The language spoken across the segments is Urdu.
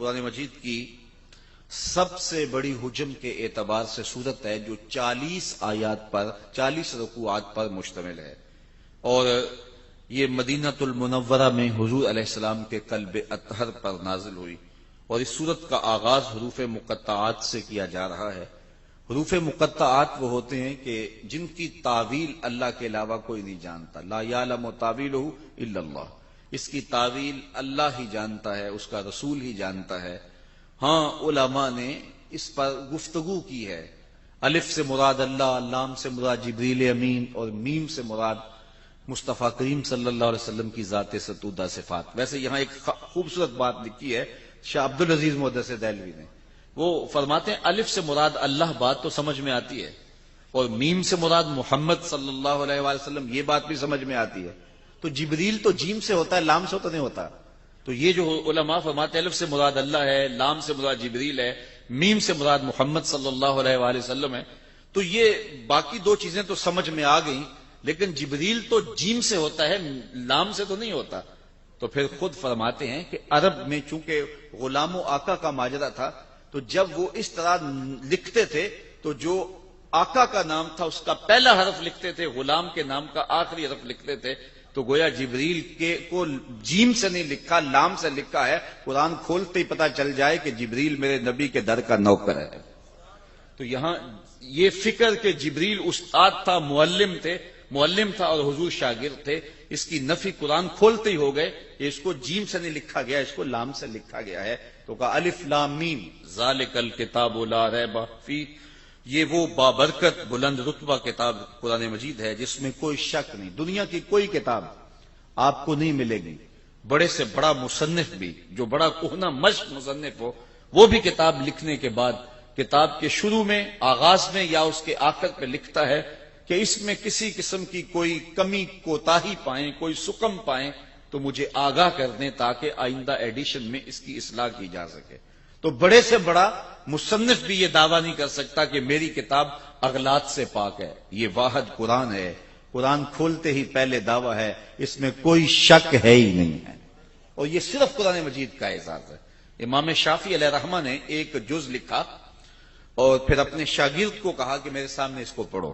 قرآن مجید کی سب سے بڑی حجم کے اعتبار سے سورت ہے جو 40 آیات پر 40 رکوعات پر مشتمل ہے، اور یہ مدینہ المنورہ میں حضور علیہ السلام کے قلب اطہر پر نازل ہوئی، اور اس سورت کا آغاز حروف مقطعات سے کیا جا رہا ہے۔ حروف مقطعات وہ ہوتے ہیں کہ جن کی تعویل اللہ کے علاوہ کوئی نہیں جانتا، لا یعلم تاویلہ الا اللہ، اس کی تعویل اللہ ہی جانتا ہے، اس کا رسول ہی جانتا ہے۔ ہاں علماء نے اس پر گفتگو کی ہے، الف سے مراد اللہ، لام سے مراد جبریل امین، اور میم سے مراد مصطفیٰ کریم صلی اللہ علیہ وسلم کی ذات ستودہ صفات۔ ویسے یہاں ایک خوبصورت بات لکھی ہے شاہ عبدالعزیز محدث دہلوی نے، وہ فرماتے ہیں الف سے مراد اللہ بات تو سمجھ میں آتی ہے، اور میم سے مراد محمد صلی اللہ علیہ وآلہ وسلم یہ بات بھی سمجھ میں آتی ہے، تو جبریل تو جیم سے ہوتا ہے، لام سے تو نہیں ہوتا۔ تو یہ جو علماء فرماتے ہیں الف سے مراد اللہ ہے، لام سے مراد جبریل ہے، میم سے مراد محمد صلی اللہ علیہ وآلہ وسلم ہے، تو یہ باقی دو چیزیں تو سمجھ میں آ گئیں، لیکن جبریل تو جیم سے ہوتا ہے، لام سے تو نہیں ہوتا۔ تو پھر خود فرماتے ہیں کہ عرب میں چونکہ غلام و آقا کا ماجرا تھا، تو جب وہ اس طرح لکھتے تھے تو جو آقا کا نام تھا اس کا پہلا حرف لکھتے تھے، غلام کے نام کا آخری حرف لکھتے تھے، تو گویا جبریل کے کو جیم سے نہیں لکھا، لام سے لکھا ہے، قرآن کھولتے ہی پتہ چل جائے کہ جبریل میرے نبی کے در کا نوکر ہے۔ تو یہاں یہ فکر کہ جبریل استاد تھا، معلم تھا اور حضور شاگرد تھے، اس کی نفی قرآن کھولتے ہی ہو گئے، اس کو جیم سے نہیں لکھا گیا، اس کو لام سے لکھا گیا ہے۔ تو کہا الف لام میم ذالک الکتاب لا ریب فیہ، یہ وہ بابرکت بلند رتبہ کتاب قرآن مجید ہے جس میں کوئی شک نہیں، دنیا کی کوئی کتاب آپ کو نہیں ملے گی، بڑے سے بڑا مصنف بھی جو بڑا کہنہ مشق مصنف ہو، وہ بھی کتاب لکھنے کے بعد کتاب کے شروع میں، آغاز میں یا اس کے آخر پہ لکھتا ہے کہ اس میں کسی قسم کی کوئی کمی کوتاہی پائیں، کوئی سکم پائیں تو مجھے آگاہ کر دیں تاکہ آئندہ ایڈیشن میں اس کی اصلاح کی جا سکے۔ تو بڑے سے بڑا مصنف بھی یہ دعویٰ نہیں کر سکتا کہ میری کتاب اغلاط سے پاک ہے، یہ واحد قرآن ہے، قرآن کھولتے ہی پہلے دعویٰ ہے اس میں کوئی شک ہے ہی نہیں ہے، اور یہ صرف قرآن مجید کا اعزاز ہے۔ امام شافعی علیہ رحمہ نے ایک جز لکھا اور پھر اپنے شاگرد کو کہا کہ میرے سامنے اس کو پڑھو،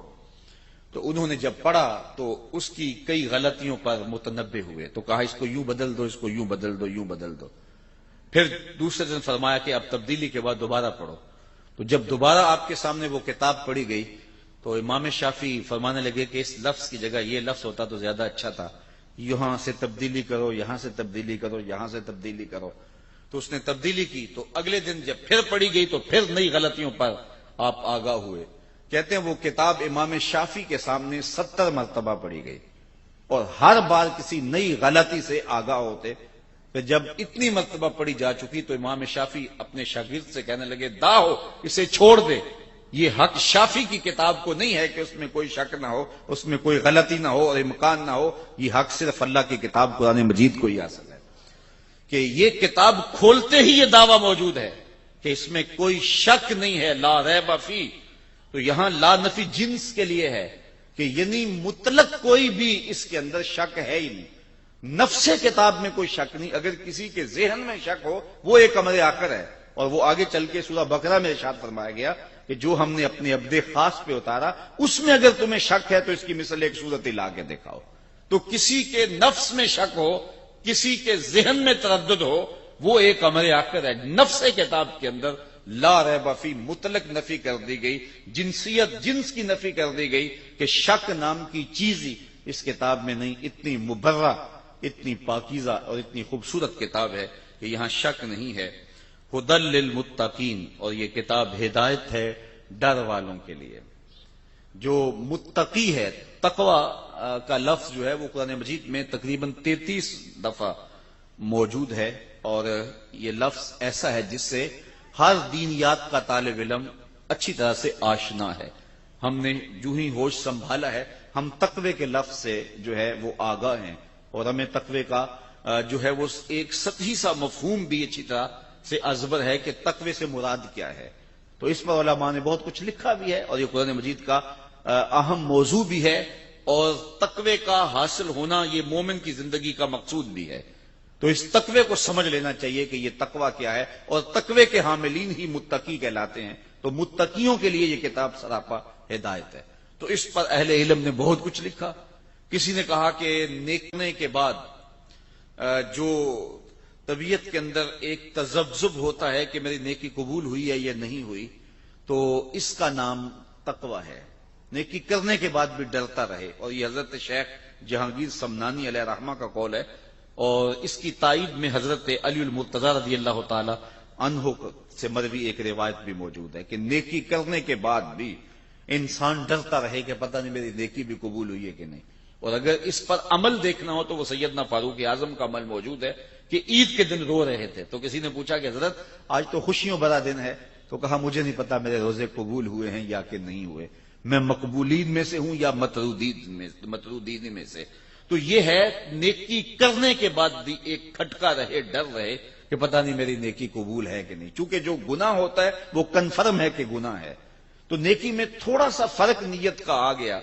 تو انہوں نے جب پڑھا تو اس کی کئی غلطیوں پر متنبہ ہوئے، تو کہا اس کو یوں بدل دو، اس کو یوں بدل دو، یوں بدل دو۔ پھر دوسرے دن فرمایا کہ اب تبدیلی کے بعد دوبارہ پڑھو، تو جب دوبارہ آپ کے سامنے وہ کتاب پڑھی گئی تو امام شافعی فرمانے لگے کہ اس لفظ کی جگہ یہ لفظ ہوتا تو زیادہ اچھا تھا، یہاں سے تبدیلی کرو، یہاں سے تبدیلی کرو، یہاں سے تبدیلی کرو۔ تو اس نے تبدیلی کی، تو اگلے دن جب پھر پڑھی گئی تو پھر نئی غلطیوں پر آپ آگاہ ہوئے۔ کہتے ہیں وہ کتاب امام شافعی کے سامنے 70 مرتبہ پڑھی گئی، اور ہر بار کسی نئی غلطی سے آگاہ ہوتے۔ کہ جب اتنی مرتبہ پڑھی جا چکی تو امام شافعی اپنے شاگرد سے کہنے لگے داؤ اسے چھوڑ دے، یہ حق شافعی کی کتاب کو نہیں ہے کہ اس میں کوئی شک نہ ہو، اس میں کوئی غلطی نہ ہو اور امکان نہ ہو، یہ حق صرف اللہ کی کتاب قرآن مجید کو ہی حاصل ہے کہ یہ کتاب کھولتے ہی یہ دعویٰ موجود ہے کہ اس میں کوئی شک نہیں ہے، لا ریب فیہ۔ تو یہاں لا نفی جنس کے لیے ہے کہ یعنی مطلق کوئی بھی اس کے اندر شک ہے ہی نہیں، نفس کتاب میں کوئی شک نہیں۔ اگر کسی کے ذہن میں شک ہو وہ ایک امر آخر ہے، اور وہ آگے چل کے سورہ بقرہ میں ارشاد فرمایا گیا کہ جو ہم نے اپنے عبد خاص پہ اتارا اس میں اگر تمہیں شک ہے تو اس کی مثل ایک صورت لا کے دکھاؤ۔ تو کسی کے نفس میں شک ہو، کسی کے ذہن میں تردد ہو، وہ ایک امر آخر ہے۔ نفس کتاب کے اندر لا ریب فیہ مطلق نفی کر دی گئی، جنسیت جنس کی نفی کر دی گئی کہ شک نام کی چیز ہی اس کتاب میں نہیں۔ اتنی مبرہ، اتنی پاکیزہ اور اتنی خوبصورت کتاب ہے کہ یہاں شک نہیں ہے۔ ہدی للمتقین، اور یہ کتاب ہدایت ہے ڈر والوں کے لیے۔ جو متقی ہے، تقوی کا لفظ جو ہے وہ قرآن مجید میں تقریباً 33 دفعہ موجود ہے، اور یہ لفظ ایسا ہے جس سے ہر دینیات کا طالب علم اچھی طرح سے آشنا ہے۔ ہم نے جو ہی ہوش سنبھالا ہے ہم تقوی کے لفظ سے جو ہے وہ آگاہ ہیں، اور ہمیں تقوی کا جو ہے وہ ایک سطحی سا مفہوم بھی اچھی طرح سے ازبر ہے کہ تقوی سے مراد کیا ہے۔ تو اس پر علماء نے بہت کچھ لکھا بھی ہے، اور یہ قرآن مجید کا اہم موضوع بھی ہے، اور تقوی کا حاصل ہونا یہ مومن کی زندگی کا مقصود بھی ہے۔ تو اس تقوی کو سمجھ لینا چاہیے کہ یہ تقوی کیا ہے، اور تقوی کے حاملین ہی متقی کہلاتے ہیں. تو متقیوں کے لیے یہ کتاب سراپا ہدایت ہے. تو اس پر اہل علم نے بہت کچھ لکھا. کسی نے کہا کہ نیکنے کے بعد جو طبیعت کے اندر ایک تذبذب ہوتا ہے کہ میری نیکی قبول ہوئی ہے یا نہیں ہوئی، تو اس کا نام تقوی ہے. نیکی کرنے کے بعد بھی ڈرتا رہے. اور یہ حضرت شیخ جہانگیر سمنانی علیہ رحمہ کا قول ہے، اور اس کی تائید میں حضرت علی المرتضی رضی اللہ تعالی عنہ سے مروی ایک روایت بھی موجود ہے کہ نیکی کرنے کے بعد بھی انسان ڈرتا رہے کہ پتہ نہیں میری نیکی بھی قبول ہوئی ہے کہ نہیں. اور اگر اس پر عمل دیکھنا ہو تو وہ سیدنا فاروق اعظم کا عمل موجود ہے کہ عید کے دن رو رہے تھے. تو کسی نے پوچھا کہ حضرت آج تو خوشیوں بھرا دن ہے، تو کہا مجھے نہیں پتا میرے روزے قبول ہوئے ہیں یا کہ نہیں ہوئے، میں مقبولین میں سے ہوں یا مطرودین میں سے. تو یہ ہے نیکی کرنے کے بعد بھی ایک کھٹکا رہے، ڈر رہے کہ پتہ نہیں میری نیکی قبول ہے کہ نہیں. چونکہ جو گناہ ہوتا ہے وہ کنفرم ہے کہ گناہ ہے. تو نیکی میں تھوڑا سا فرق نیت کا آ گیا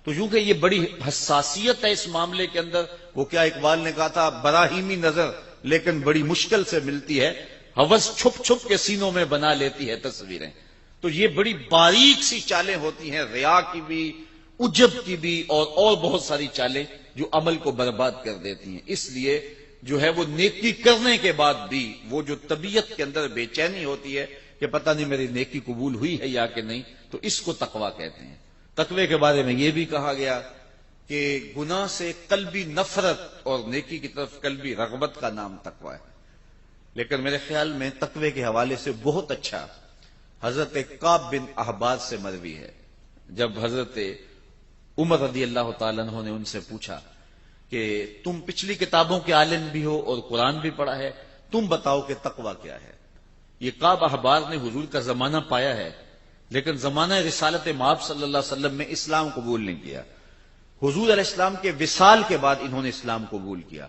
تو یوں کہ یہ بڑی حساسیت ہے اس معاملے کے اندر. وہ کیا اقبال نے کہا تھا، براہیمی نظر لیکن بڑی مشکل سے ملتی ہے، ہوس چھپ چھپ کے سینوں میں بنا لیتی ہے تصویریں. تو یہ بڑی باریک سی چالیں ہوتی ہیں، ریا کی بھی، عجب کی بھی، اور بہت ساری چالیں جو عمل کو برباد کر دیتی ہیں. اس لیے جو ہے وہ نیکی کرنے کے بعد بھی وہ جو طبیعت کے اندر بے چینی ہوتی ہے کہ پتہ نہیں میری نیکی قبول ہوئی ہے یا کہ نہیں، تو اس کو تقویٰ کہتے ہیں. تقوی کے بارے میں یہ بھی کہا گیا کہ گناہ سے قلبی نفرت اور نیکی کی طرف قلبی رغبت کا نام تقوی ہے. لیکن میرے خیال میں تقوی کے حوالے سے بہت اچھا حضرت کعب بن احبار سے مروی ہے. جب حضرت عمر رضی اللہ تعالیٰ عنہ نے ان سے پوچھا کہ تم پچھلی کتابوں کے عالم بھی ہو اور قرآن بھی پڑھا ہے، تم بتاؤ کہ تقوی کیا ہے. یہ کعب احبار نے حضور کا زمانہ پایا ہے، لیکن زمانہ رسالت مآب صلی اللہ علیہ وسلم میں اسلام قبول نہیں کیا. حضور علیہ السلام کے وصال کے بعد انہوں نے اسلام قبول کیا.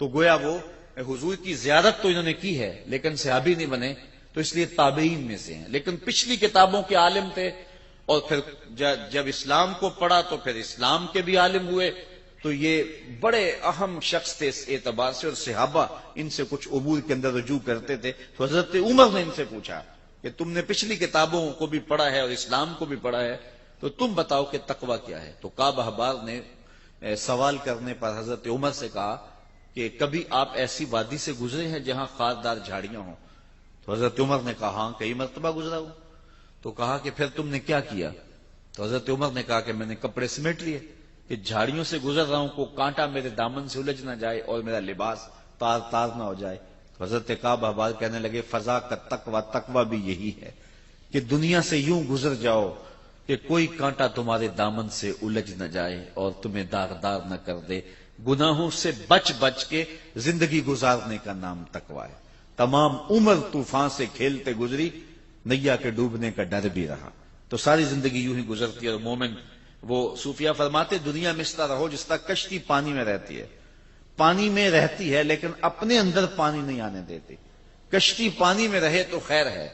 تو گویا وہ حضور کی زیارت تو انہوں نے کی ہے لیکن صحابی نہیں بنے، تو اس لیے تابعین میں سے ہیں. لیکن پچھلی کتابوں کے عالم تھے، اور پھر جب اسلام کو پڑھا تو پھر اسلام کے بھی عالم ہوئے. تو یہ بڑے اہم شخص تھے اس اعتبار سے، اور صحابہ ان سے کچھ امور کے اندر رجوع کرتے تھے. تو حضرت عمر نے ان سے پوچھا کہ تم نے پچھلی کتابوں کو بھی پڑھا ہے اور اسلام کو بھی پڑھا ہے، تو تم بتاؤ کہ تقوی کیا ہے. تو کعب احبار نے سوال کرنے پر حضرت عمر سے کہا کہ کبھی آپ ایسی وادی سے گزرے ہیں جہاں خاردار جھاڑیاں ہوں؟ تو حضرت عمر نے کہا ہاں کئی مرتبہ گزرا ہوں. تو کہا کہ پھر تم نے کیا کیا؟ تو حضرت عمر نے کہا کہ میں نے کپڑے سمیٹ لیے کہ جھاڑیوں سے گزر رہا ہوں، کو کانٹا میرے دامن سے الجھ نہ جائے اور میرا لباس تار تار نہ ہو جائے. حضرت کعب احبار کہنے لگے فضا کا تقوی بھی یہی ہے کہ دنیا سے یوں گزر جاؤ کہ کوئی کانٹا تمہارے دامن سے الجھ نہ جائے اور تمہیں داغدار نہ کر دے. گناہوں سے بچ بچ کے زندگی گزارنے کا نام تقوی ہے. تمام عمر طوفان سے کھیلتے گزری، نیا کے ڈوبنے کا ڈر بھی رہا. تو ساری زندگی یوں ہی گزرتی ہے. اور مومن وہ صوفیہ فرماتے دنیا میں اس طرح رہو جس طرح کشتی پانی میں رہتی ہے. پانی میں رہتی ہے لیکن اپنے اندر پانی نہیں آنے دیتی. کشتی پانی میں رہے تو خیر ہے،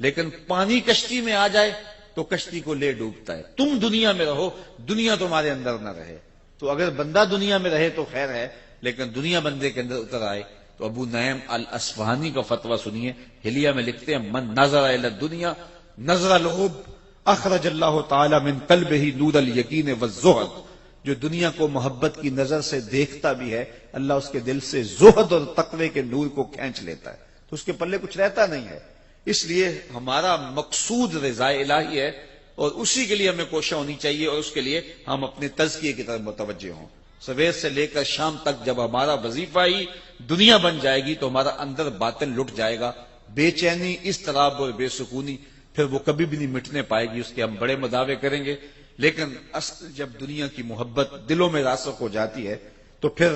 لیکن پانی کشتی میں آ جائے تو کشتی کو لے ڈوبتا ہے. تم دنیا میں رہو، دنیا تمہارے اندر نہ رہے. تو اگر بندہ دنیا میں رہے تو خیر ہے، لیکن دنیا بندے کے اندر اتر آئے. تو ابو نعیم الاصفہانی کا فتویٰ سنیے. حلیہ میں لکھتے ہیں من نظر الی الدنیا نظر الحب اخرج اللہ تعالی من قلبہ نور الیقین والزہد. جو دنیا کو محبت کی نظر سے دیکھتا بھی ہے، اللہ اس کے دل سے زہد اور تقوی کے نور کو کھینچ لیتا ہے، تو اس کے پلے کچھ رہتا نہیں ہے. اس لیے ہمارا مقصود رضا الہی ہے، اور اسی کے لیے ہمیں کوشش ہونی چاہیے، اور اس کے لیے ہم اپنے تزکیے کی طرف متوجہ ہوں. سویر سے لے کر شام تک جب ہمارا وظیفہ ہی دنیا بن جائے گی تو ہمارا اندر باطن لٹ جائے گا. بے چینی، اضطراب اور بے سکونی پھر وہ کبھی بھی نہیں مٹنے پائے گی. اس کے ہم بڑے مداوے کریں گے، لیکن اصل جب دنیا کی محبت دلوں میں راسخ ہو جاتی ہے تو پھر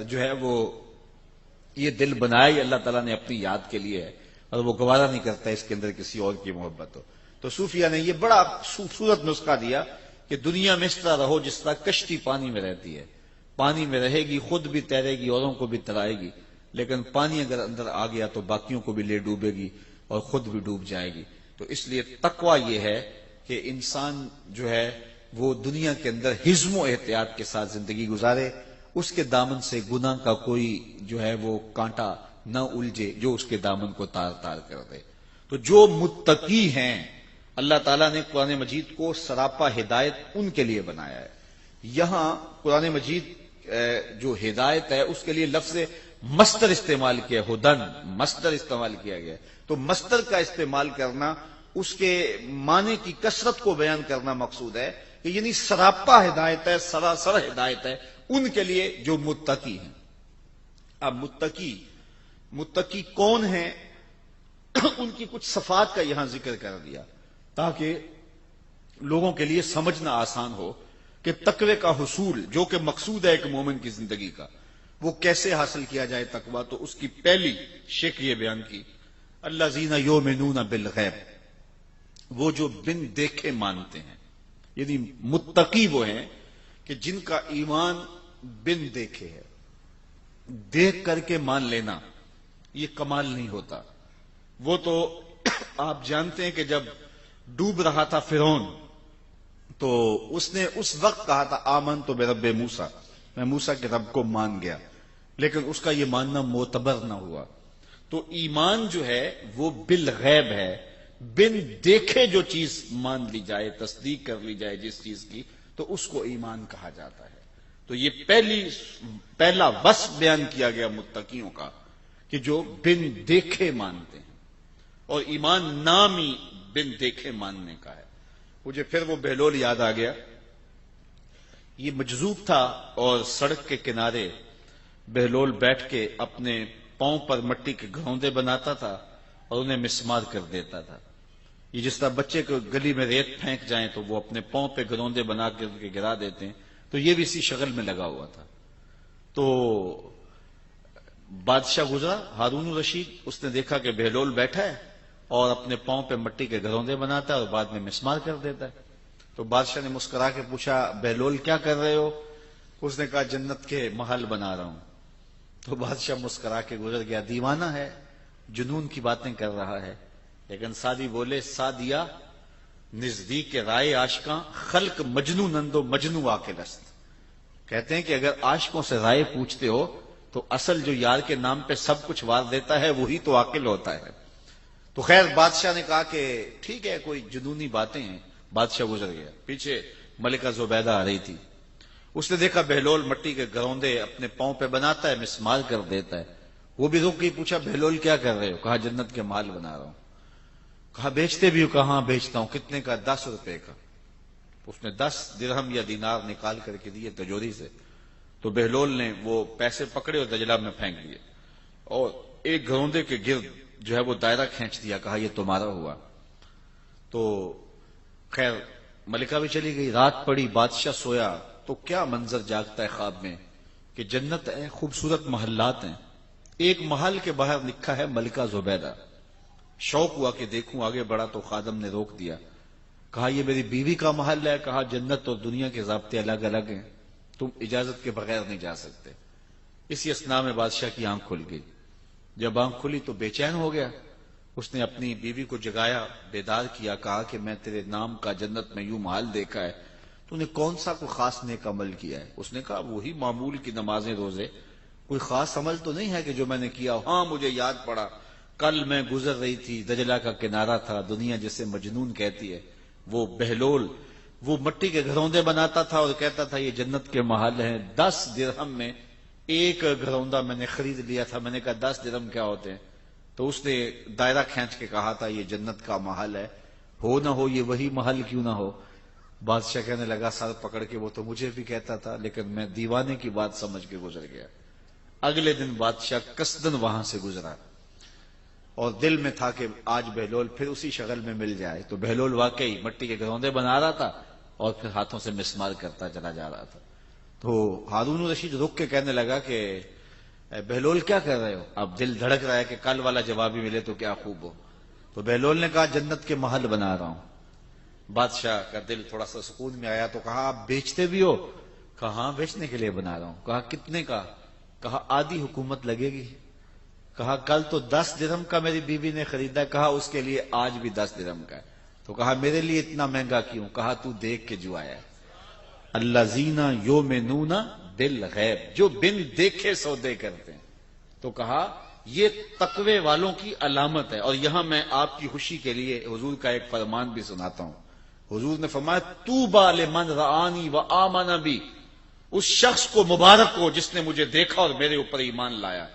جو ہے وہ یہ دل بنایا ہی اللہ تعالیٰ نے اپنی یاد کے لیے ہے، اور وہ گوارا نہیں کرتا اس کے اندر کسی اور کی محبت ہو. تو صوفیہ نے یہ بڑا خوبصورت نسخہ دیا کہ دنیا میں اس طرح رہو جس طرح کشتی پانی میں رہتی ہے. پانی میں رہے گی، خود بھی تیرے گی، اوروں کو بھی ترائے گی، لیکن پانی اگر اندر آ گیا تو باقیوں کو بھی لے ڈوبے گی اور خود بھی ڈوب جائے گی. تو اس لیے تقوی یہ ہے کہ انسان جو ہے وہ دنیا کے اندر حزم و احتیاط کے ساتھ زندگی گزارے، اس کے دامن سے گناہ کا کوئی جو ہے وہ کانٹا نہ الجھے جو اس کے دامن کو تار تار کر دے۔ تو جو متقی ہیں اللہ تعالیٰ نے قرآن مجید کو سراپا ہدایت ان کے لیے بنایا ہے۔ یہاں قرآن مجید جو ہدایت ہے اس کے لیے لفظ مصدر استعمال کیا، ہدن مصدر استعمال کیا گیا، تو مصدر کا استعمال کرنا اس کے معنی کی کثرت کو بیان کرنا مقصود ہے کہ یعنی سراپا ہدایت ہے، سراسر ہدایت ہے ان کے لیے جو متقی ہیں۔ اب متقی کون ہیں ان کی کچھ صفات کا یہاں ذکر کر دیا تاکہ لوگوں کے لیے سمجھنا آسان ہو کہ تقوی کا حصول جو کہ مقصود ہے ایک مومن کی زندگی کا، وہ کیسے حاصل کیا جائے تقوی۔ تو اس کی پہلی شکل یہ بیان کی، الذین یؤمنون بالغیب، وہ جو بن دیکھے مانتے ہیں، یعنی متقی وہ ہیں کہ جن کا ایمان بن دیکھے ہے۔ دیکھ کر کے مان لینا یہ کمال نہیں ہوتا۔ وہ تو آپ جانتے ہیں کہ جب ڈوب رہا تھا فرعون تو اس نے اس وقت کہا تھا آمنت برب موسیٰ، میں موسیٰ کے رب کو مان گیا، لیکن اس کا یہ ماننا معتبر نہ ہوا۔ تو ایمان جو ہے وہ بالغیب ہے، بن دیکھے جو چیز مان لی جائے، تصدیق کر لی جائے جس چیز کی، تو اس کو ایمان کہا جاتا ہے۔ تو یہ پہلا وصف بیان کیا گیا متقیوں کا کہ جو بن دیکھے مانتے ہیں، اور ایمان نام ہی بن دیکھے ماننے کا ہے۔ مجھے پھر وہ بہلول یاد آ گیا، یہ مجذوب تھا اور سڑک کے کنارے بہلول بیٹھ کے اپنے پاؤں پر مٹی کے گھروندے بناتا تھا اور انہیں مسمار کر دیتا تھا۔ یہ جس طرح بچے کو گلی میں ریت پھینک جائیں تو وہ اپنے پاؤں پہ گھروندے بنا کے گرا دیتے ہیں، تو یہ بھی اسی شغل میں لگا ہوا تھا۔ تو بادشاہ گزرا ہارون الرشید، اس نے دیکھا کہ بہلول بیٹھا ہے اور اپنے پاؤں پہ مٹی کے گھروندے بناتا ہے اور بعد میں مسمار کر دیتا ہے۔ تو بادشاہ نے مسکرا کے پوچھا بہلول کیا کر رہے ہو؟ اس نے کہا جنت کے محل بنا رہا ہوں۔ تو بادشاہ مسکرا کے گزر گیا، دیوانہ ہے، جنون کی باتیں کر رہا ہے۔ لیکن سادی بولے سادیا نزدیک رائے عاشقاں خلق مجنون اندو مجنو عاقل است۔ کہتے ہیں کہ اگر عاشقوں سے رائے پوچھتے ہو تو اصل جو یار کے نام پہ سب کچھ وار دیتا ہے وہی تو عاقل ہوتا ہے۔ تو خیر بادشاہ نے کہا کہ ٹھیک ہے کوئی جنونی باتیں ہیں، بادشاہ گزر گیا۔ پیچھے ملکہ زبیدہ آ رہی تھی، اس نے دیکھا بہلول مٹی کے گھروندے اپنے پاؤں پہ بناتا ہے، مسمار کر دیتا ہے۔ وہ بھی رک گئی، پوچھا بہلول کیا کر رہے ہو؟ کہا جنت کے محل بنا رہا ہوں۔ کہا بیچتے بھی ہو؟ کہاں بیچتا ہوں۔ کتنے کا؟ 10 روپے کا۔ اس نے 10 درہم یا دینار نکال کر کے دیے تجوری سے۔ تو بہلول نے وہ پیسے پکڑے اور دجلہ میں پھینک دیے اور ایک گھروندے کے گرد جو ہے وہ دائرہ کھینچ دیا، کہا یہ تمہارا ہوا۔ تو خیر ملکہ بھی چلی گئی، رات پڑی، بادشاہ سویا تو کیا منظر جاگتا ہے خواب میں کہ جنت ہے، خوبصورت محلات ہیں، ایک محل کے باہر لکھا ہے ملکہ زبیدہ۔ شوق ہوا کہ دیکھوں، آگے بڑھا تو خادم نے روک دیا، کہا یہ میری بیوی کا محل ہے۔ کہا جنت اور دنیا کے ضابطے الگ الگ ہیں، تم اجازت کے بغیر نہیں جا سکتے۔ اسی اثناء میں بادشاہ کی آنکھ کھل گئی۔ جب آنکھ کھلی تو بے چین ہو گیا، اس نے اپنی بیوی کو جگایا، بیدار کیا، کہا کہ میں تیرے نام کا جنت میں یوں محل دیکھا ہے، تو نے کون سا کوئی خاص نیک عمل کیا ہے؟ اس نے کہا وہی معمول کی نمازیں روزے، کوئی خاص عمل تو نہیں ہے کہ جو میں نے کیا۔ ہاں مجھے یاد پڑا، کل میں گزر رہی تھی، دجلہ کا کنارہ تھا، دنیا جسے مجنون کہتی ہے، وہ بہلول وہ مٹی کے گھروندے بناتا تھا اور کہتا تھا یہ جنت کے محل ہیں۔ 10 درہم میں ایک گھروندہ میں نے خرید لیا تھا۔ میں نے کہا 10 درہم کیا ہوتے ہیں؟ تو اس نے دائرہ کھینچ کے کہا تھا یہ جنت کا محل ہے، ہو نہ ہو یہ وہی محل کیوں نہ ہو۔ بادشاہ کہنے لگا سر پکڑ کے وہ تو مجھے بھی کہتا تھا، لیکن میں دیوانے کی بات سمجھ کے گزر گیا۔ اگلے دن بادشاہ قصدن وہاں سے گزرا اور دل میں تھا کہ آج بہلول پھر اسی شغل میں مل جائے۔ تو بہلول واقعی مٹی کے گھروندے بنا رہا تھا اور پھر ہاتھوں سے مسمار کرتا چلا جا رہا تھا۔ تو ہارون الرشید رک کے کہنے لگا کہ بہلول کیا کر رہے ہو؟ اب دل دھڑک رہا ہے کہ کل والا جواب ہی ملے تو کیا خوب ہو۔ تو بہلول نے کہا جنت کے محل بنا رہا ہوں۔ بادشاہ کا دل تھوڑا سا سکون میں آیا تو کہا آپ بیچتے بھی ہو؟ کہا ہاں بیچنے کے لیے بنا رہا ہوں۔ کہا کتنے کا؟ کہا آدھی حکومت لگے گی۔ کہا کل تو 10 درہم کا میری بیوی نے خریدا، کہا اس کے لیے آج بھی 10 درہم کا ہے۔ تو کہا میرے لیے اتنا مہنگا کیوں؟ کہا تو دیکھ کے جو آیا ہے، الذین یؤمنون بالغیب، جو بن دیکھے سودے کرتے ہیں. تو کہا یہ تقوی والوں کی علامت ہے. اور یہاں میں آپ کی خوشی کے لیے حضور کا ایک فرمان بھی سناتا ہوں. حضور نے فرمایا طوبی لمن رآنی وآمن بی، اس شخص کو مبارک ہو جس نے مجھے دیکھا اور میرے اوپر ایمان لایا.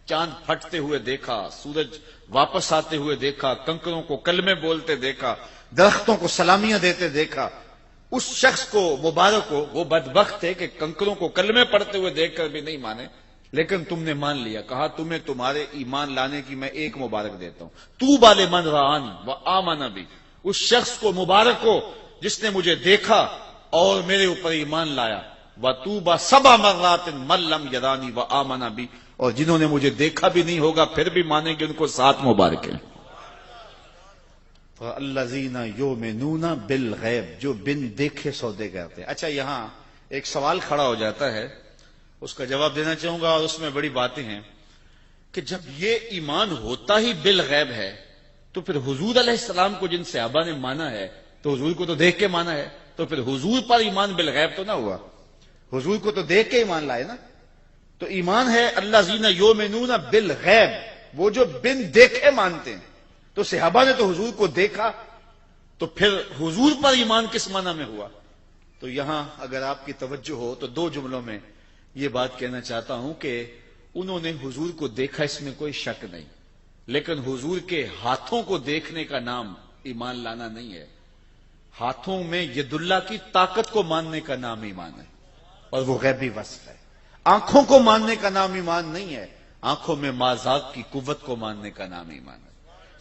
چاند پھٹتے ہوئے دیکھا، سورج واپس آتے ہوئے دیکھا، کنکروں کو کلمے بولتے دیکھا، درختوں کو سلامیاں دیتے دیکھا. اس شخص کو مبارک ہو. وہ بدبخت ہے کہ کنکروں کو کلمے پڑھتے ہوئے دیکھ کر بھی نہیں مانے، لیکن تم نے مان لیا. کہا تمہیں تمہارے ایمان لانے کی میں ایک مبارک دیتا ہوں. طوبی لمن رآنی وآمن بی، اس شخص کو مبارک ہو جس نے مجھے دیکھا اور میرے اوپر ایمان لایا. وطوبی 7 مرات من لم یرانی وآمن بی، اور جنہوں نے مجھے دیکھا بھی نہیں ہوگا پھر بھی مانیں گے، ان کو 7 مبارک ہیں. الذین یؤمنون بالغیب، جو بن دیکھے سودے کرتے ہیں. اچھا یہاں ایک سوال کھڑا ہو جاتا ہے، اس کا جواب دینا چاہوں گا، اور اس میں بڑی باتیں ہیں کہ جب یہ ایمان ہوتا ہی بالغیب ہے تو پھر حضور علیہ السلام کو جن صحابہ نے مانا ہے تو حضور کو تو دیکھ کے مانا ہے، تو پھر حضور پر ایمان بالغیب تو نہ ہوا، حضور کو تو دیکھ کے ایمان لائے نا. تو ایمان ہے الذین یؤمنون بالغیب، وہ جو بن دیکھے مانتے ہیں. تو صحابہ نے تو حضور کو دیکھا، تو پھر حضور پر ایمان کس معنی میں ہوا؟ تو یہاں اگر آپ کی توجہ ہو تو 2 جملوں میں یہ بات کہنا چاہتا ہوں کہ انہوں نے حضور کو دیکھا، اس میں کوئی شک نہیں، لیکن حضور کے ہاتھوں کو دیکھنے کا نام ایمان لانا نہیں ہے. ہاتھوں میں ید اللہ کی طاقت کو ماننے کا نام ایمان ہے، اور وہ غیبی وصف ہے. آنکھوں کو ماننے کا نام ایمان نہیں ہے، آنکھوں میں مازاق کی قوت کو ماننے کا نام ایمان ہے.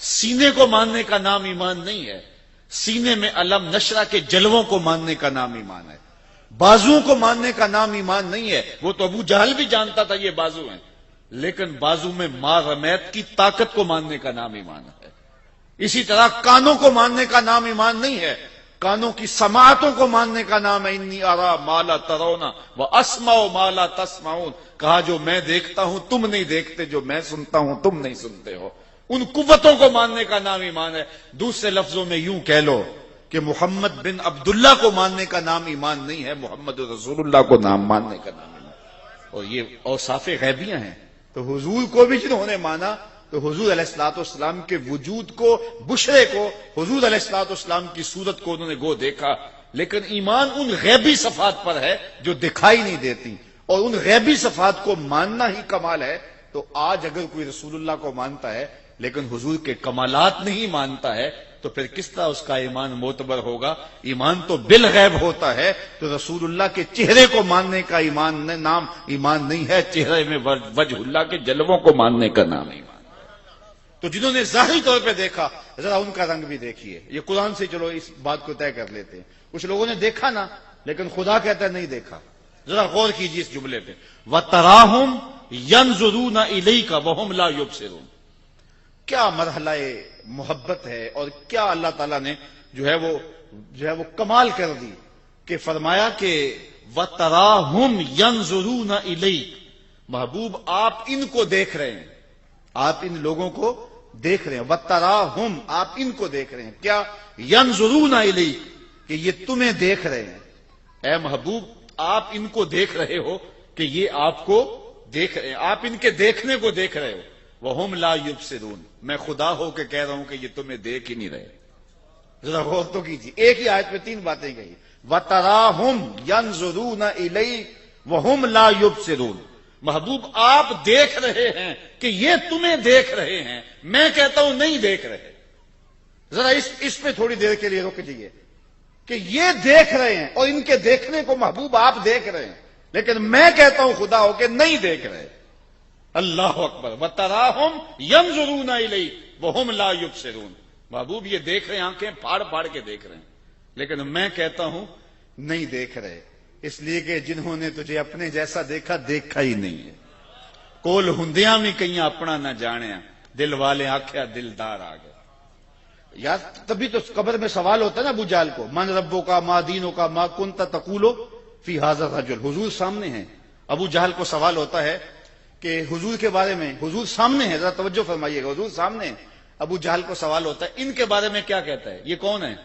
سینے کو ماننے کا نام ایمان نہیں ہے، سینے میں علم نشرہ کے جلووں کو ماننے کا نام ایمان ہے. بازوؤں کو ماننے کا نام ایمان نہیں ہے. وہ تو ابو جہل بھی جانتا تھا یہ بازو ہیں، لیکن بازو میں ما رمیت کی طاقت کو ماننے کا نام ایمان ہے. اسی طرح کانوں کو ماننے کا نام ایمان نہیں ہے، کانوں کی سماعتوں کو ماننے کا نام ہے. انی ارا ما لا ترون واسمع ما لا تسمعون، کہا جو میں دیکھتا ہوں تم نہیں دیکھتے، جو میں سنتا ہوں تم نہیں سنتے ہو. ان قوتوں کو ماننے کا نام ایمان ہے. دوسرے لفظوں میں یوں کہہ لو کہ محمد بن عبداللہ کو ماننے کا نام ایمان نہیں ہے، محمد رسول اللہ کو نام ماننے کا نام ایمان. اور یہ اوصاف غیبیاں ہیں. تو حضور کو بھی جنہوں نے مانا تو حضور علیہ الصلوۃ والسلام کے وجود کو، بشرے کو، حضور علیہ الصلوۃ والسلام کی صورت کو انہوں نے گو دیکھا. لیکن ایمان ان غیبی صفات پر ہے جو دکھائی نہیں دیتی، اور ان غیبی صفات کو ماننا ہی کمال ہے. تو آج اگر کوئی رسول اللہ کو مانتا ہے لیکن حضور کے کمالات نہیں مانتا ہے تو پھر کس طرح اس کا ایمان معتبر ہوگا؟ ایمان تو بالغیب ہوتا ہے. تو رسول اللہ کے چہرے کو ماننے کا نام ایمان نہیں ہے، چہرے میں وجہ اللہ کے جلووں کو ماننے کا نام ایمان. تو جنہوں نے ظاہری طور پہ دیکھا ذرا ان کا رنگ بھی دیکھیے. یہ قرآن سے چلو اس بات کو طے کر لیتے ہیں. کچھ لوگوں نے دیکھا نا، لیکن خدا کہتا ہے نہیں دیکھا. ذرا غور کیجیے اس جملے پہ، وَتَرَاهُمْ يَنْظُرُونَ إِلَيْكَ وَهُمْ لَا يُبْصِرُونَ. کیا مرحلہ محبت ہے، اور کیا اللہ تعالیٰ نے جو ہے وہ کمال کر دی کہ فرمایا کہ وَتَرَاهُمْ يَنْظُرُونَ إِلَيْكَ. محبوب آپ ان کو دیکھ رہے ہیں، آپ ان لوگوں کو دیکھ رہے ہیں. وَتَرَاهُمْ آپ ان کو دیکھ رہے ہیں. کیا؟ يَنْظُرُونَ إِلَيْكَ کہ یہ تمہیں دیکھ رہے ہیں. اے محبوب آپ ان کو دیکھ رہے ہو کہ یہ آپ کو دیکھ رہے ہیں، آپ ان کے دیکھنے کو دیکھ رہے ہو. وَهُمْ لَا يُبْصِرُونَ میں خدا ہو کے کہہ رہا ہوں کہ یہ تمہیں دیکھ ہی نہیں رہے. ذرا غور تو کیجیے، ایک ہی آیت میں 3 باتیں کہی. وَتَرَاهُمْ يَنْظُرُونَ إِلَيْكَ وَهُمْ لَا يُبْصِرُونَ محبوب آپ دیکھ رہے ہیں کہ یہ تمہیں دیکھ رہے ہیں، میں کہتا ہوں نہیں دیکھ رہے. ذرا اس پہ تھوڑی دیر کے لیے رک جائیے کہ یہ دیکھ رہے ہیں اور ان کے دیکھنے کو محبوب آپ دیکھ رہے ہیں، لیکن میں کہتا ہوں خدا ہو کے نہیں دیکھ رہے. اللہ اکبر. وَتَرَاهُمْ يَنْظُرُونَ إِلَيْكَ وَهُمْ لَا يُبْصِرُونَ محبوب یہ دیکھ رہے ہیں، آنکھیں پھاڑ پھاڑ کے دیکھ رہے ہیں، لیکن میں کہتا ہوں نہیں دیکھ رہے. اس لیے کہ جنہوں نے تجھے اپنے جیسا دیکھا دیکھا ہی نہیں ہے. کول ہندیاں بھی کہیں اپنا نہ جانیا، دل والے آکھیا دلدار آ گئے. یار تبھی تو قبر میں سوال ہوتا ہے نا ابو جہل کو، من ربو کا ما دینوں کا ما کنت تقولو فی ھذا الرجل. حضور سامنے ہیں. ابو جہل کو سوال ہوتا ہے کہ حضور کے بارے میں، حضور سامنے ہے، ذرا توجہ فرمائیے گا، حضور سامنے ہیں. ابو جہل کو سوال ہوتا ہے ان کے بارے میں کیا کہتا ہے، یہ کون ہے؟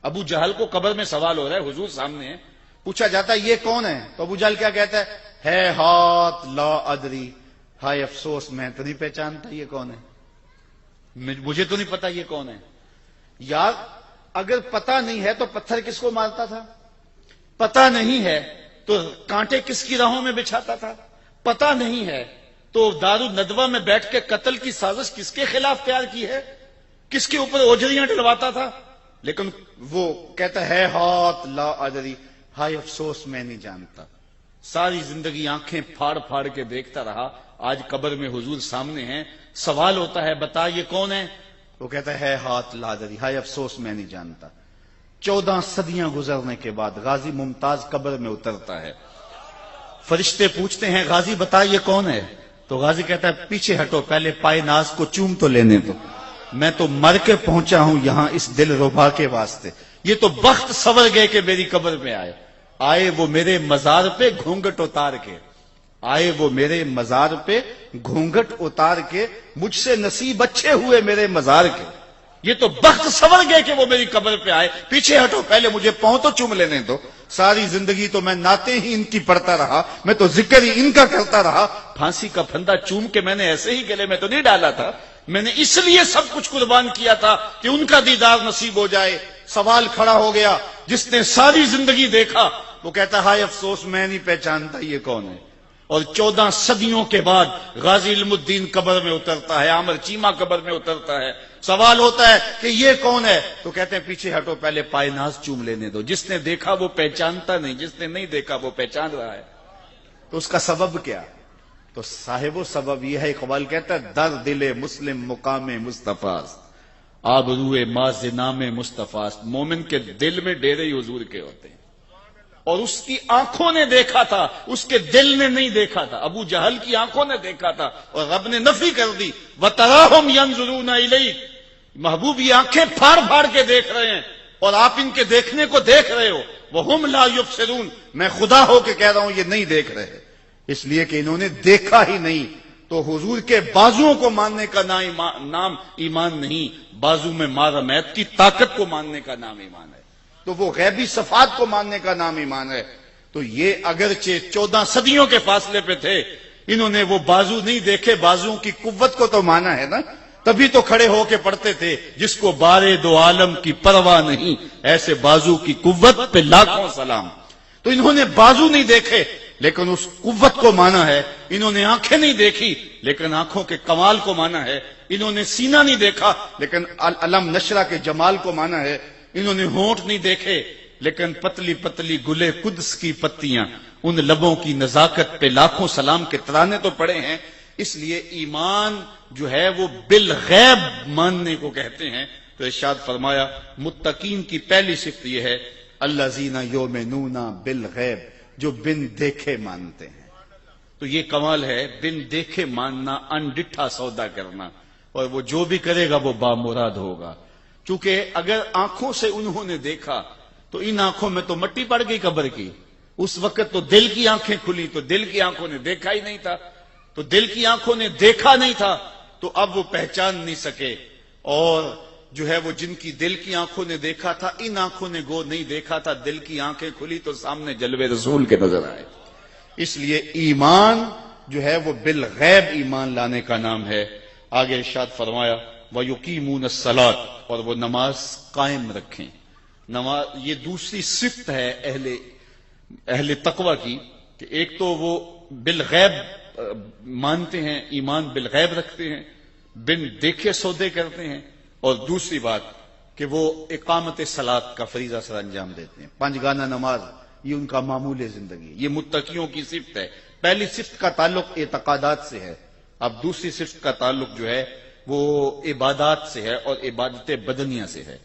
ابو جہل کو قبر میں سوال ہو رہا ہے، حضور سامنے ہے، پوچھا جاتا ہے یہ کون ہے، تو ابو جہل کیا کہتا ہے؟ ہے ہاتھ لا ادری، ہائے افسوس میں تو نہیں پہچانتا یہ کون ہے، مجھے تو نہیں پتا یہ کون ہے۔ یار اگر پتا نہیں ہے تو پتھر کس کو مارتا تھا، پتا نہیں ہے تو کانٹے کس کی راہوں میں بچھاتا تھا، پتا نہیں ہے تو دارالندوہ میں بیٹھ کے قتل کی سازش کس کے خلاف تیار کی ہے، کس کے اوپر اوجریاں ڈلواتا تھا۔ لیکن وہ کہتا ہے ہاتھ لا ادری، ہائے افسوس میں نہیں جانتا۔ ساری زندگی آنکھیں پھاڑ پھاڑ کے دیکھتا رہا، آج قبر میں حضور سامنے ہیں، سوال ہوتا ہے بتا یہ کون ہے، وہ کہتا ہے ہاتھ لا ادری، ہائے افسوس میں نہیں جانتا۔ 14 صدیاں گزرنے کے بعد غازی ممتاز قبر میں اترتا ہے، فرشتے پوچھتے ہیں غازی بتا یہ کون ہے، تو غازی کہتا ہے پیچھے ہٹو، پہلے پائے ناز کو چوم تو لینے دو، میں تو مر کے پہنچا ہوں یہاں اس دل ربا کے واسطے، یہ تو بخت سور گئے کہ میری قبر میں آئے وہ میرے مزار پہ گھونگھٹ اتار کے، آئے وہ میرے مزار پہ گھونگھٹ اتار کے، مجھ سے نصیب اچھے ہوئے میرے مزار کے، یہ تو بخت سور گئے کہ وہ میری قبر پہ آئے، پیچھے ہٹو پہلے مجھے پاؤں تو چوم لینے دو۔ ساری زندگی تو میں نعتیں ہی ان کی پڑھتا رہا، میں تو ذکر ہی ان کا کرتا رہا، پھانسی کا پھندا چوم کے میں نے ایسے ہی گلے میں تو نہیں ڈالا تھا، میں نے اس لیے سب کچھ قربان کیا تھا کہ ان کا دیدار نصیب ہو جائے۔ سوال کھڑا ہو گیا، جس نے ساری زندگی دیکھا وہ کہتا ہائے افسوس میں نہیں پہچانتا یہ کون ہے۔ اور 14 صدیوں کے بعد غازی علم الدین قبر میں اترتا ہے، عامر چیمہ قبر میں اترتا ہے، سوال ہوتا ہے کہ یہ کون ہے، تو کہتے ہیں پیچھے ہٹو پہلے پائے ناز چوم لینے دو۔ جس نے دیکھا وہ پہچانتا نہیں، جس نے نہیں دیکھا وہ پہچان رہا ہے، تو اس کا سبب کیا؟ تو صاحب و سبب یہ ہے، اقبال کہتا ہے در دل مسلم مقام مصطفیٰ آبروئے ماز نام مصطفیٰ، مومن کے دل میں ڈیرے ہی حضور کے ہوتے ہیں، اور اس کی آنکھوں نے دیکھا تھا، اس کے دل نے نہیں دیکھا تھا۔ ابو جہل کی آنکھوں نے دیکھا تھا اور رب نے نفی کر دی، وَتَرَاهُمْ يَنْظُرُونَ إِلَيْكَ، محبوب یہ آنکھیں پھاڑ پھاڑ کے دیکھ رہے ہیں اور آپ ان کے دیکھنے کو دیکھ رہے ہو، وَهُمْ لَا يُبْصِرُونَ، میں خدا ہو کے کہہ رہا ہوں یہ نہیں دیکھ رہے، اس لیے کہ انہوں نے دیکھا ہی نہیں۔ تو حضور کے بازوؤں کو ماننے کا نام ایمان نہیں، بازو میں مارمیت کی طاقت کو ماننے کا نام ایمان ہے، تو وہ غیبی صفات کو ماننے کا نام ایمان ہے۔ تو یہ اگرچہ 14 صدیوں کے فاصلے پہ تھے، انہوں نے وہ بازو نہیں دیکھے، بازوؤں کی قوت کو تو مانا ہے نا، تبھی تو کھڑے ہو کے پڑھتے تھے، جس کو بارے دو عالم کی پرواہ نہیں، ایسے بازو کی قوت پہ لاکھوں سلام۔ تو انہوں نے بازو نہیں دیکھے لیکن اس قوت کو مانا ہے، انہوں نے آنکھیں نہیں دیکھی لیکن آنکھوں کے کمال کو مانا ہے، انہوں نے سینہ نہیں دیکھا لیکن علم نشرہ کے جمال کو مانا ہے، انہوں نے ہونٹ نہیں دیکھے لیکن پتلی پتلی گلے قدس کی پتیاں، ان لبوں کی نزاکت پہ لاکھوں سلام کے ترانے تو پڑے ہیں۔ اس لیے ایمان جو ہے وہ بالغیب ماننے کو کہتے ہیں۔ تو ارشاد فرمایا متقین کی پہلی صفت یہ ہے الذین یؤمنون بالغیب، جو بن دیکھے مانتے ہیں۔ تو یہ کمال ہے، بن دیکھے ماننا، انڈٹھا سودا کرنا، اور وہ جو بھی کرے گا وہ بامراد ہوگا۔ چونکہ اگر آنکھوں سے انہوں نے دیکھا تو ان آنکھوں میں تو مٹی پڑ گئی قبر کی، اس وقت تو دل کی آنکھیں کھلی، تو دل کی آنکھوں نے دیکھا ہی نہیں تھا، تو دل کی آنکھوں نے دیکھا نہیں تھا تو اب وہ پہچان نہیں سکے، اور جو ہے وہ جن کی دل کی آنکھوں نے دیکھا تھا، ان آنکھوں نے گو نہیں دیکھا تھا، دل کی آنکھیں کھلی تو سامنے جلوے رسول کے نظر آئے۔ اس لیے ایمان جو ہے وہ بالغیب ایمان لانے کا نام ہے۔ آگے ارشاد فرمایا وَيُقِيمُونَ الصَّلَاةَ، اور وہ نماز قائم رکھیں۔ نماز یہ دوسری صفت ہے اہل تقوی کی، کہ ایک تو وہ بالغیب مانتے ہیں، ایمان بالغیب رکھتے ہیں، بن دیکھے سودے کرتے ہیں، اور دوسری بات کہ وہ اقامت صلاۃ کا فریضہ سر انجام دیتے ہیں، 5 گانہ نماز، یہ ان کا معمول زندگی، یہ متقیوں کی صفت ہے۔ پہلی صفت کا تعلق اعتقادات سے ہے، اب دوسری صفت کا تعلق جو ہے وہ عبادات سے ہے، اور عبادت بدنیہ سے ہے،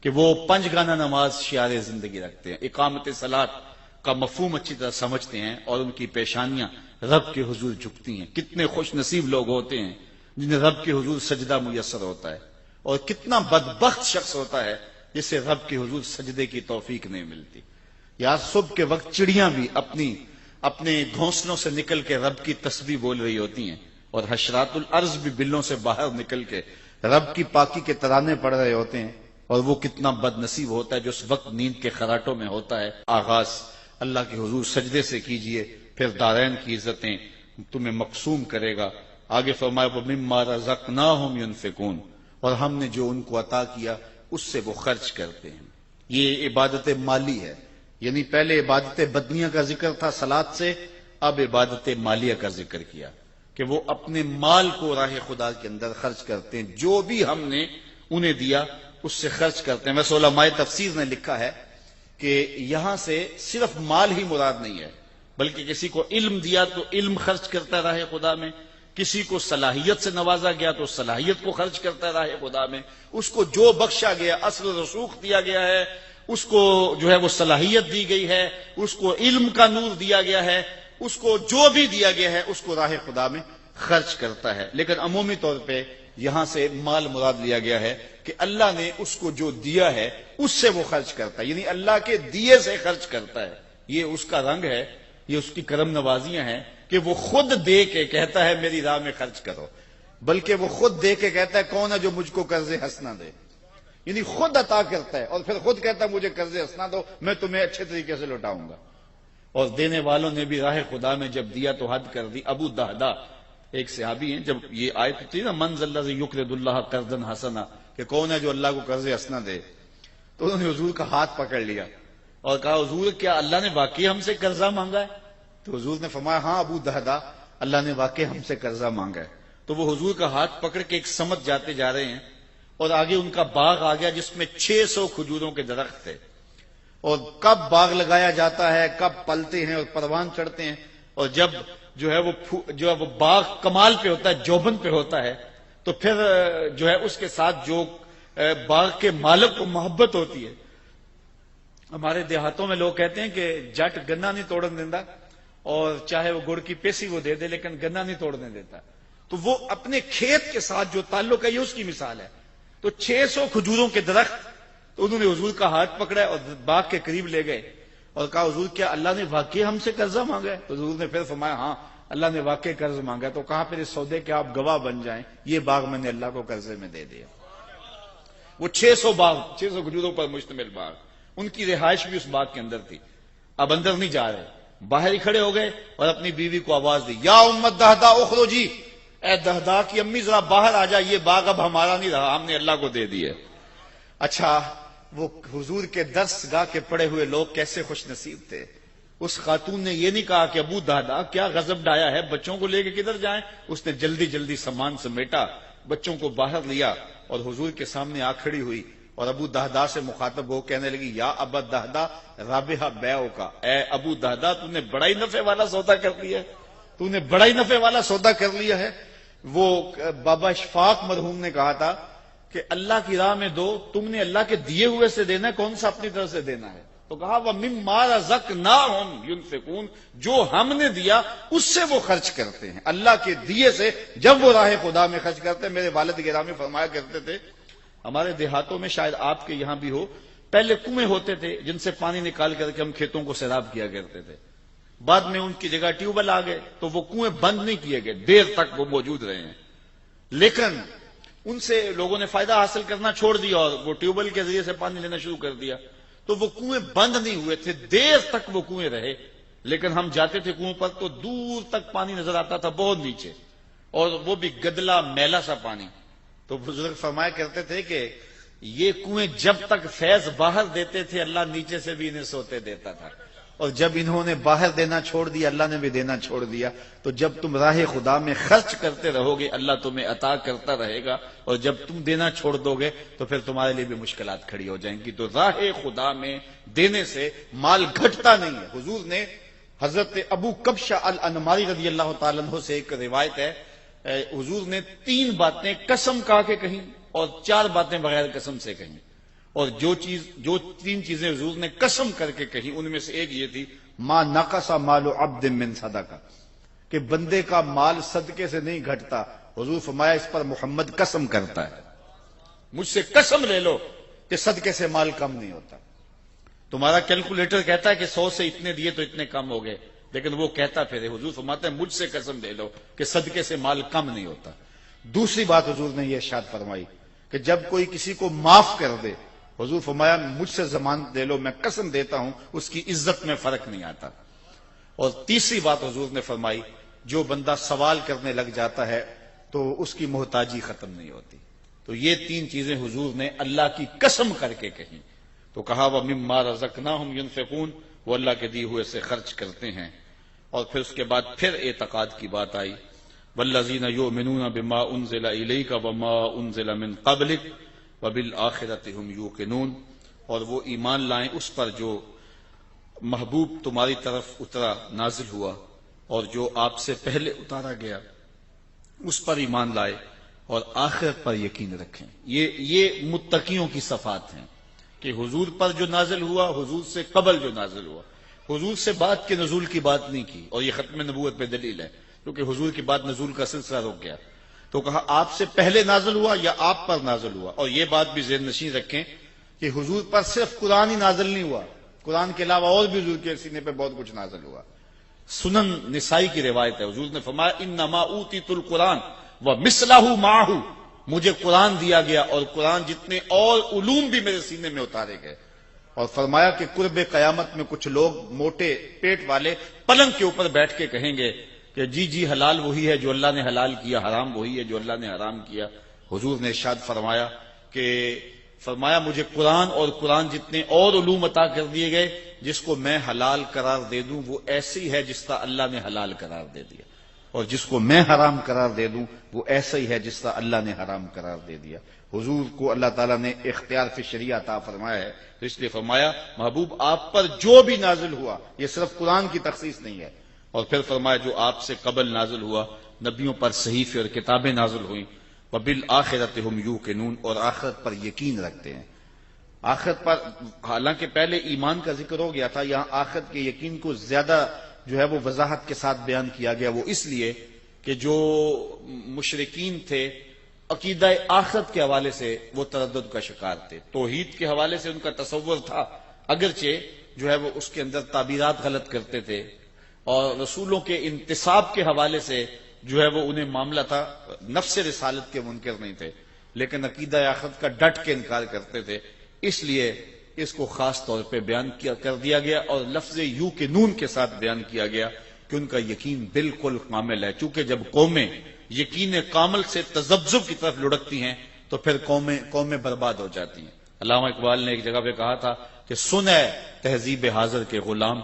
کہ وہ 5 گانہ نماز شعار زندگی رکھتے ہیں، اقامت صلاۃ کا مفہوم اچھی طرح سمجھتے ہیں، اور ان کی پیشانیاں رب کے حضور جھکتی ہیں۔ کتنے خوش نصیب لوگ ہوتے ہیں جنہیں رب کے حضور سجدہ میسر ہوتا ہے، اور کتنا بدبخت شخص ہوتا ہے جسے رب کے حضور سجدے کی توفیق نہیں ملتی۔ یا صبح کے وقت چڑیاں بھی اپنے گھونسلوں سے نکل کے رب کی تسبیح بول رہی ہوتی ہیں، اور حشرات الارض بھی بلوں سے باہر نکل کے رب کی پاکی کے ترانے پڑھ رہے ہوتے ہیں، اور وہ کتنا بد نصیب ہوتا ہے جو اس وقت نیند کے خراٹوں میں ہوتا ہے۔ آغاز اللہ کے حضور سجدے سے کیجئے، پھر دارین کی عزتیں تمہیں مقسوم کرے گا. آگے فرمایا وَمِمَّا رَزَقْنَاهُمْ يُنْفِقُونَ، اور ہم نے جو ان کو عطا کیا اس سے وہ خرچ کرتے ہیں. یہ عبادت مالی ہے، یعنی پہلے عبادت بدنیہ کا ذکر تھا صلاۃ سے، اب عبادت مالیہ کا ذکر کیا کہ وہ اپنے مال کو راہ خدا کے اندر خرچ کرتے ہیں. جو بھی ہم نے انہیں دیا اس سے خرچ کرتے ہیں. ویسے علماء تفسیر نے لکھا ہے کہ یہاں سے صرف مال ہی مراد نہیں ہے، بلکہ کسی کو علم دیا تو علم خرچ کرتا راہ خدا میں، کسی کو صلاحیت سے نوازا گیا تو صلاحیت کو خرچ کرتا راہ خدا میں، اس کو جو بخشا گیا، اصل رسوخ دیا گیا ہے، اس کو جو ہے وہ صلاحیت دی گئی ہے، اس کو علم کا نور دیا گیا ہے، اس کو جو بھی دیا گیا ہے اس کو راہ خدا میں خرچ کرتا ہے. لیکن عمومی طور پہ یہاں سے مال مراد لیا گیا ہے کہ اللہ نے اس کو جو دیا ہے اس سے وہ خرچ کرتا ہے، یعنی اللہ کے دیے سے خرچ کرتا ہے. یہ اس کا رنگ ہے، یہ اس کی کرم نوازیاں ہیں کہ وہ خود دے کے کہتا ہے میری راہ میں خرچ کرو، بلکہ وہ خود دے کے کہتا ہے کون ہے جو مجھ کو قرض حسنہ دے، یعنی خود عطا کرتا ہے اور پھر خود کہتا ہے مجھے قرض حسنہ دو، میں تمہیں اچھے طریقے سے لوٹاؤں گا. اور دینے والوں نے بھی راہ خدا میں جب دیا تو حد کر دی. ابو دہدا ایک صحابی ہیں، جب یہ آیت تھی نا من ذا الذی یقرض اللہ قرضا حسنا، کہ کون ہے جو اللہ کو قرض حسنہ دے، تو انہوں نے حضور کا ہاتھ پکڑ لیا اور کہا حضور کیا اللہ نے واقعی ہم سے قرضہ مانگا ہے؟ تو حضور نے فرمایا ہاں ابو دہدا، اللہ نے واقعی ہم سے قرضہ مانگا ہے. تو وہ حضور کا ہاتھ پکڑ کے ایک سمت جاتے جا رہے ہیں اور آگے ان کا باغ آ گیا جس میں 600 کھجوروں کے درخت تھے، اور کب باغ لگایا جاتا ہے، کب پلتے ہیں اور پروان چڑھتے ہیں، اور جب جو ہے وہ باغ کمال پہ ہوتا ہے، جوبن پہ ہوتا ہے، تو پھر جو ہے اس کے ساتھ جو باغ کے مالک کو محبت ہوتی ہے. ہمارے دیہاتوں میں لوگ کہتے ہیں کہ جٹ گنا نہیں توڑن دیتا، اور چاہے وہ گڑ کی پیسی وہ دے دے لیکن گنا نہیں توڑنے دیتا. تو وہ اپنے کھیت کے ساتھ جو تعلق ہے یہ اس کی مثال ہے. تو 600 کھجوروں کے درخت، تو انہوں نے حضور کا ہاتھ پکڑا اور باغ کے قریب لے گئے اور کہا حضور کیا اللہ نے واقعی ہم سے قرضہ مانگا ہے؟ تو حضور نے پھر فرمایا ہاں اللہ نے واقعی قرض مانگا ہے. تو کہا پھر اس سودے کے آپ گواہ بن جائیں، یہ باغ میں نے اللہ کو قرضے میں دے دیا. وہ 600 کھجوروں پر مشتمل باغ، ان کی رہائش بھی اس باغ کے اندر تھی. اب اندر نہیں جا رہے، باہر ہی کھڑے ہو گئے اور اپنی بیوی کو آواز دی یا امت دہدا اخرجی، اے دہدا کی امی ذرا باہر آ جا، یہ باغ اب ہمارا نہیں رہا، ہم نے اللہ کو دے دیا. اچھا وہ حضور کے درس گاہ کے پڑے ہوئے لوگ کیسے خوش نصیب تھے. اس خاتون نے یہ نہیں کہا کہ ابو دہدا کیا غضب ڈایا ہے، بچوں کو لے کے کدھر جائیں. اس نے جلدی جلدی سامان سمیٹا، بچوں کو باہر لیا اور حضور کے سامنے آ کھڑی ہوئی اور ابو دہدا سے مخاطب ہو کہنے لگی یا ابا دہدا رابحہ بیعو کا، اے ابو دہدا تو نے بڑا ہی نفع والا سودا کر لیا ہے، تو نے بڑا ہی نفع والا سودا کر لیا ہے. وہ بابا اشفاق مرحوم نے کہا تھا کہ اللہ کی راہ میں دو، تم نے اللہ کے دیے ہوئے سے دینا ہے، کون سا اپنی طرف سے دینا ہے. تو کہا وَمِمَّا رَزَقْنَاهُمْ يُنْفِقُونَ، جو ہم نے دیا اس سے وہ خرچ کرتے ہیں. اللہ کے دیے سے جب وہ راہ خدا میں خرچ کرتے ہیں. میرے والد گرامی فرمایا کرتے تھے ہمارے دیہاتوں میں، شاید آپ کے یہاں بھی ہو، پہلے کنویں ہوتے تھے جن سے پانی نکال کر کے ہم کھیتوں کو سیراب کیا کرتے تھے. بعد میں ان کی جگہ ٹیوب ویل آ گئے تو وہ کنویں بند نہیں کیے گئے، دیر تک وہ موجود رہے ہیں. لیکن ان سے لوگوں نے فائدہ حاصل کرنا چھوڑ دیا اور وہ ٹیوب ویل کے ذریعے سے پانی لینا شروع کر دیا. تو وہ کنویں بند نہیں ہوئے تھے، دیر تک وہ کنویں رہے. لیکن ہم جاتے تھے کنویں پر تو دور تک پانی نظر آتا تھا، بہت نیچے، اور وہ بھی گدلا میلا سا پانی. تو بزرگ فرمایا کرتے تھے کہ یہ کنویں جب تک فیض باہر دیتے تھے اللہ نیچے سے بھی انہیں سوتے دیتا تھا، اور جب انہوں نے باہر دینا چھوڑ دیا اللہ نے بھی دینا چھوڑ دیا. تو جب تم راہ خدا میں خرچ کرتے رہو گے اللہ تمہیں عطا کرتا رہے گا، اور جب تم دینا چھوڑ دو گے تو پھر تمہارے لیے بھی مشکلات کھڑی ہو جائیں گی. تو راہ خدا میں دینے سے مال گھٹتا نہیں ہے. حضور نے حضرت ابو کبشہ الانماری رضی اللہ تعالیٰ عنہ سے ایک روایت ہے، حضور نے 3 باتیں قسم کھا کے کہیں اور 4 باتیں بغیر قسم سے کہیں. اور جو 3 چیزیں حضور نے قسم کر کے کہیں ان میں سے ایک یہ تھی ما نقص مال عبد من صدقہ، کہ بندے کا مال صدقے سے نہیں گھٹتا. حضور فرمایا اس پر محمد قسم کرتا ہے، مجھ سے قسم لے لو کہ صدقے سے مال کم نہیں ہوتا. تمہارا کیلکولیٹر کہتا ہے کہ 100 سے اتنے دیے تو اتنے کم ہو گئے، لیکن وہ کہتا پھر حضور فرماتے ہیں مجھ سے قسم لے لو کہ صدقے سے مال کم نہیں ہوتا. دوسری بات حضور نے یہ ارشاد فرمائی کہ جب کوئی کسی کو معاف کر دے، حضور فرمایا مجھ سے ضمانت دے لو، میں قسم دیتا ہوں اس کی عزت میں فرق نہیں آتا. اور تیسری بات حضور نے فرمائی، جو بندہ سوال کرنے لگ جاتا ہے تو اس کی محتاجی ختم نہیں ہوتی۔ تو یہ تین چیزیں حضور نے اللہ کی قسم کر کے کہیں۔ تو کہا وَمِمَّا رَزَقْنَاهُمْ يُنْفِقُونَ، وہ اللہ کے دیے ہوئے سے خرچ کرتے ہیں۔ اور پھر اس کے بعد پھر اعتقاد کی بات آئی، وَالَّذِينَ يُؤْمِنُونَ بِمَا أُنزِلَ إِلَيْكَ وَمَا أُنزِلَ مِن قَبْلِكَ وَبِالْآخِرَةِ هُمْ يُوقِنُونَ، اور وہ ایمان لائیں اس پر جو محبوب تمہاری طرف اترا نازل ہوا اور جو آپ سے پہلے اتارا گیا اس پر ایمان لائے اور آخرت پر یقین رکھیں۔ یہ متقیوں کی صفات ہیں کہ حضور پر جو نازل ہوا، حضور سے قبل جو نازل ہوا، حضور سے بعد کے نزول کی بات نہیں کی، اور یہ ختم نبوت پہ دلیل ہے کیونکہ حضور کے بعد نزول کا سلسلہ رک گیا۔ تو کہا آپ سے پہلے نازل ہوا یا آپ پر نازل ہوا، اور یہ بات بھی ذہن نشین رکھیں کہ حضور پر صرف قرآن ہی نازل نہیں ہوا، قرآن کے علاوہ اور بھی حضور کے سینے پہ بہت کچھ نازل ہوا۔ سنن نسائی کی روایت ہے، حضور نے فرمایا انما اوتیت القرآن ومثلہ معہ، مجھے قرآن دیا گیا اور قرآن جتنے اور علوم بھی میرے سینے میں اتارے گئے۔ اور فرمایا کہ قرب قیامت میں کچھ لوگ موٹے پیٹ والے پلنگ کے اوپر بیٹھ کے کہیں گے کہ جی جی حلال وہی ہے جو اللہ نے حلال کیا، حرام وہی ہے جو اللہ نے حرام کیا۔ حضور نے ارشاد فرمایا مجھے قرآن اور قرآن جتنے اور علوم عطا کر دیے گئے، جس کو میں حلال قرار دے دوں وہ ایسی ہے جس طرح اللہ نے حلال قرار دے دیا، اور جس کو میں حرام قرار دے دوں وہ ایسا ہی ہے جس طرح اللہ نے حرام قرار دے دیا۔ حضور کو اللہ تعالیٰ نے اختیار فی شریعہ عطا فرمایا ہے، تو اس لیے فرمایا محبوب آپ پر جو بھی نازل ہوا، یہ صرف قرآن کی تخصیص نہیں ہے، اور پھر فرمایا جو آپ سے قبل نازل ہوا، نبیوں پر صحیفے اور کتابیں نازل ہوئیں، وَبِالْآخِرَةِ هُمْ يُوقِنُونَ، اور آخرت پر یقین رکھتے ہیں۔ آخرت پر حالانکہ پہلے ایمان کا ذکر ہو گیا تھا، یہاں آخرت کے یقین کو زیادہ جو ہے وہ وضاحت کے ساتھ بیان کیا گیا، وہ اس لیے کہ جو مشرکین تھے عقیدہ آخرت کے حوالے سے وہ تردد کا شکار تھے، توحید کے حوالے سے ان کا تصور تھا، اگرچہ جو ہے وہ اس کے اندر تعبیرات غلط کرتے تھے، اور رسولوں کے انتصاب کے حوالے سے جو ہے وہ انہیں معاملہ تھا، نفس رسالت کے منکر نہیں تھے، لیکن عقیدہ آخرت کا ڈٹ کے انکار کرتے تھے، اس لیے اس کو خاص طور پہ بیان کر دیا گیا اور لفظ یو کے نون کے ساتھ بیان کیا گیا کہ ان کا یقین بالکل کامل ہے، چونکہ جب قومیں یقین کامل سے تذبذب کی طرف لڑکتی ہیں تو پھر قومیں برباد ہو جاتی ہیں۔ علامہ اقبال نے ایک جگہ پہ کہا تھا کہ سن ہے تہذیب حاضر کے غلام،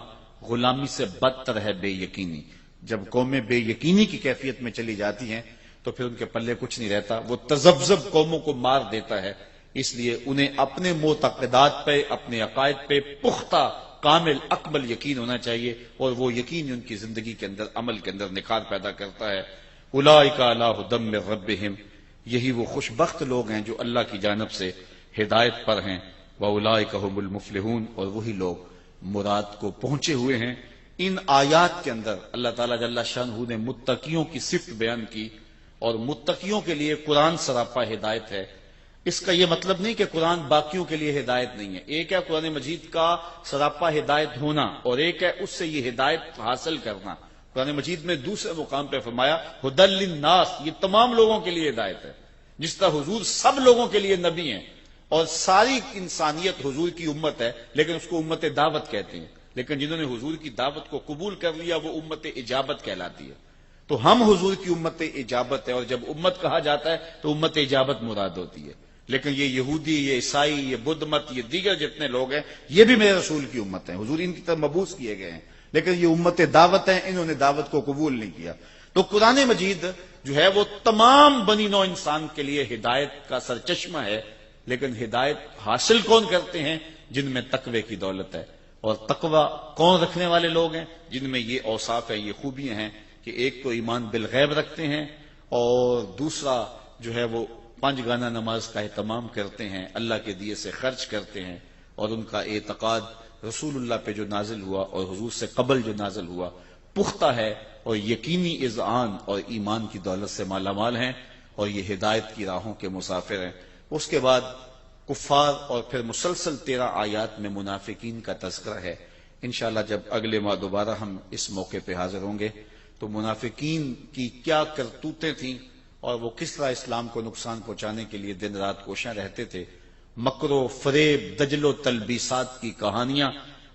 غلامی سے بدتر ہے بے یقینی۔ جب قومیں بے یقینی کی کیفیت میں چلی جاتی ہیں تو پھر ان کے پلے کچھ نہیں رہتا، وہ تذبذب قوموں کو مار دیتا ہے، اس لیے انہیں اپنے معتقدات پہ، اپنے عقائد پہ پختہ کامل اکمل یقین ہونا چاہیے، اور وہ یقین ان کی زندگی کے اندر، عمل کے اندر نکھار پیدا کرتا ہے۔ اولئک علی ھدی من ربہم، یہی وہ خوش بخت لوگ ہیں جو اللہ کی جانب سے ہدایت پر ہیں، واولئک ھم المفلحون، اور وہی لوگ مراد کو پہنچے ہوئے ہیں۔ ان آیات کے اندر اللہ تعالیٰ جل شانہ نے متقیوں کی صفت بیان کی، اور متقیوں کے لیے قرآن سراپا ہدایت ہے۔ اس کا یہ مطلب نہیں کہ قرآن باقیوں کے لیے ہدایت نہیں ہے، ایک ہے قرآن مجید کا سراپا ہدایت ہونا اور ایک ہے اس سے یہ ہدایت حاصل کرنا۔ قرآن مجید میں دوسرے مقام پہ فرمایا ھدی للناس، یہ تمام لوگوں کے لیے ہدایت ہے، جس طرح حضور سب لوگوں کے لیے نبی ہیں اور ساری انسانیت حضور کی امت ہے، لیکن اس کو امت دعوت کہتے ہیں، لیکن جنہوں نے حضور کی دعوت کو قبول کر لیا وہ امت اجابت کہلاتی ہے۔ تو ہم حضور کی امت اجابت ہے، اور جب امت کہا جاتا ہے تو امت اجابت مراد ہوتی ہے، لیکن یہ یہودی، یہ عیسائی، یہ بدھ مت، یہ دیگر جتنے لوگ ہیں یہ بھی میرے رسول کی امت ہیں، حضور ان کی طرف مبعوث کیے گئے ہیں، لیکن یہ امت دعوت ہے، انہوں نے دعوت کو قبول نہیں کیا۔ تو قرآن مجید جو ہے وہ تمام بنی نوع انسان کے لیے ہدایت کا سرچشمہ ہے، لیکن ہدایت حاصل کون کرتے ہیں؟ جن میں تقوی کی دولت ہے، اور تقوی کون رکھنے والے لوگ ہیں؟ جن میں یہ اوصاف ہیں، یہ خوبیاں ہیں کہ ایک تو ایمان بالغیب رکھتے ہیں، اور دوسرا جو ہے وہ 5 گانا نماز کا اہتمام کرتے ہیں، اللہ کے دیے سے خرچ کرتے ہیں، اور ان کا اعتقاد رسول اللہ پہ جو نازل ہوا اور حضور سے قبل جو نازل ہوا پختہ ہے، اور یقینی اذعان اور ایمان کی دولت سے مالا مال ہیں، اور یہ ہدایت کی راہوں کے مسافر ہیں۔ اس کے بعد کفار اور پھر مسلسل 13 آیات میں منافقین کا تذکرہ ہے۔ انشاءاللہ جب اگلے ماہ دوبارہ ہم اس موقع پہ حاضر ہوں گے تو منافقین کی کیا کرتوتیں تھیں اور وہ کس طرح اسلام کو نقصان پہنچانے کے لیے دن رات کوشاں رہتے تھے، مکر و فریب، دجل و تلبیسات کی کہانیاں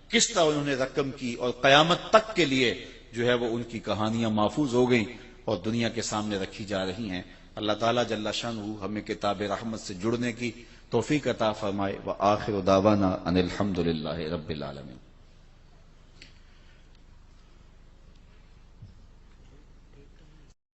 کس طرح انہوں نے رقم کی، اور قیامت تک کے لیے جو ہے وہ ان کی کہانیاں محفوظ ہو گئیں اور دنیا کے سامنے رکھی جا رہی ہیں۔ اللہ تعالیٰ جل شانہ ہمیں کتاب رحمت سے جڑنے کی توفیق عطا فرمائے۔ وآخر دعوانا ان الحمد للہ رب العالمین۔